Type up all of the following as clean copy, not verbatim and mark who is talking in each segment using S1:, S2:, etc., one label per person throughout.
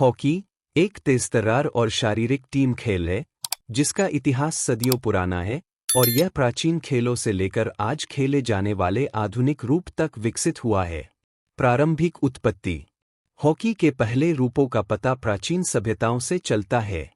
S1: Hockey एक तेजतर्रार और शारीरिक टीम खेल है जिसका इतिहास सदियों पुराना है और यह प्राचीन खेलों से लेकर आज खेले जाने वाले आधुनिक रूप तक विकसित हुआ है। प्रारंभिक उत्पत्ति। हॉकी के पहले रूपों का पता प्राचीन सभ्यताओं से चलता है।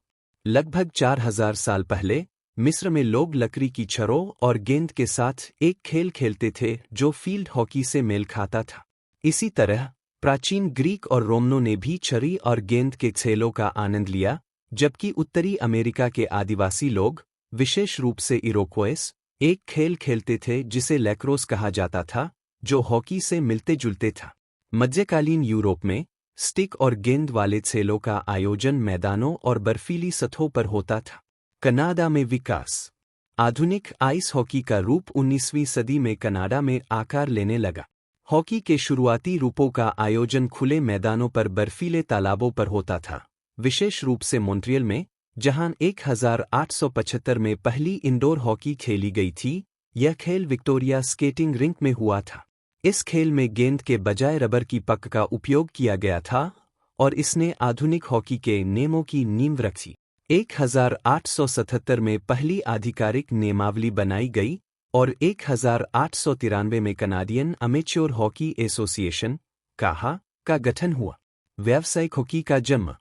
S1: लगभग 4000 साल पहले मिस्र में लोग लकड़ी की छड़ों और गेंद के साथ एक खेल खेलते थे जो फील्ड हॉकी से मेल खाता था। इसी तरह प्राचीन ग्रीक और रोमनों ने भी छड़ी और गेंद के खेलों का आनंद लिया, जबकि उत्तरी अमेरिका के आदिवासी लोग, विशेष रूप से इरोक्वाइस, एक खेल खेलते थे जिसे लैक्रोस कहा जाता था, जो हॉकी से मिलते जुलते था। मध्यकालीन यूरोप में स्टिक और गेंद वाले खेलों का आयोजन मैदानों और बर्फीली सतहों पर होता था। कनाडा में विकास। आधुनिक आइस हॉकी का रूप 19वीं सदी में कनाडा में आकार लेने लगा। हॉकी के शुरुआती रूपों का आयोजन खुले मैदानों पर बर्फीले तालाबों पर होता था, विशेष रूप से मॉन्ट्रियल में, जहां 1875 में पहली इंडोर हॉकी खेली गई थी। यह खेल विक्टोरिया स्केटिंग रिंक में हुआ था। इस खेल में गेंद के बजाय रबर की पक का उपयोग किया गया था और इसने आधुनिक हॉकी के नियमों की नींव रखी। 1877 में पहली आधिकारिक नियमावली बनाई गई और 1893 में कनाडियन अमेच्योर हॉकी एसोसिएशन (काहा) का गठन हुआ। व्यावसायिक हॉकी का जन्म।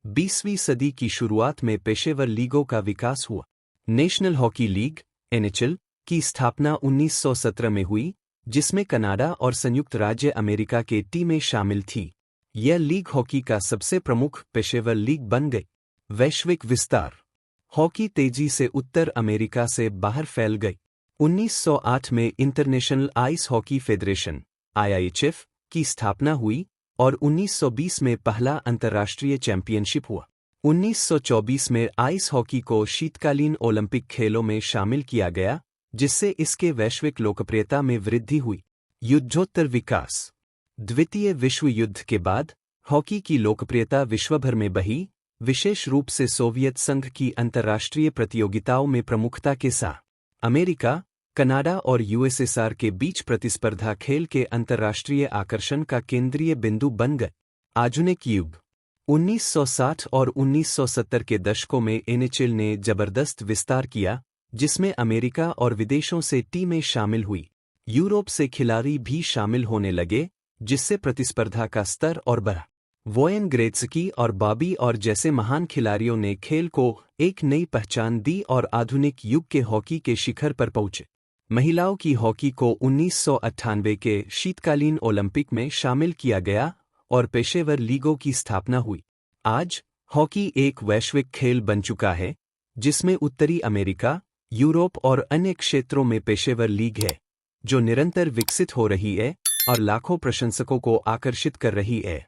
S1: 20वीं सदी की शुरुआत में पेशेवर लीगों का विकास हुआ। नेशनल हॉकी लीग (NHL) की स्थापना 1917 में हुई, जिसमें कनाडा और संयुक्त राज्य अमेरिका के टीमें शामिल थी। यह लीग हॉकी का सबसे प्रमुख पेशेवर लीग बन गई। वैश्विक विस्तार। हॉकी तेजी से उत्तर अमेरिका से बाहर फैल गई। 1908 में international ice hockey federation (IIHF) की स्थापना हुई और 1920 में पहला अंतर्राष्ट्रीय चैंपियनशिप हुआ। 1924 में आइस हॉकी को शीतकालीन ओलंपिक खेलों में शामिल किया गया, जिससे इसके वैश्विक लोकप्रियता में वृद्धि हुई। युद्धोत्तर विकास। द्वितीय विश्व युद्ध के बाद हॉकी की लोकप्रियता विश्वभर में बढ़ी, विशेष रूप से सोवियत संघ की अंतर्राष्ट्रीय प्रतियोगिताओं में प्रमुखता के साथ। अमेरिका, कनाडा और USSR के बीच प्रतिस्पर्धा खेल के अंतर्राष्ट्रीय आकर्षण का केंद्रीय बिंदु बन गए। आधुनिक युग। 1960 और 1970 के दशकों में NHL ने जबरदस्त विस्तार किया, जिसमें अमेरिका और विदेशों से टीमें शामिल हुई। यूरोप से खिलाड़ी भी शामिल होने लगे, जिससे प्रतिस्पर्धा का स्तर और बढ़ा। वोयन ग्रेत्स्की और बॉबी और जैसे महान खिलाड़ियों ने खेल को एक नई पहचान दी और आधुनिक युग के हॉकी के शिखर पर पहुंचे। महिलाओं की हॉकी को 1998 के शीतकालीन ओलंपिक में शामिल किया गया और पेशेवर लीगों की स्थापना हुई। आज हॉकी एक वैश्विक खेल बन चुका है, जिसमें उत्तरी अमेरिका, यूरोप और अन्य क्षेत्रों में पेशेवर लीग है, जो निरंतर विकसित हो रही है और लाखों प्रशंसकों को आकर्षित कर रही है।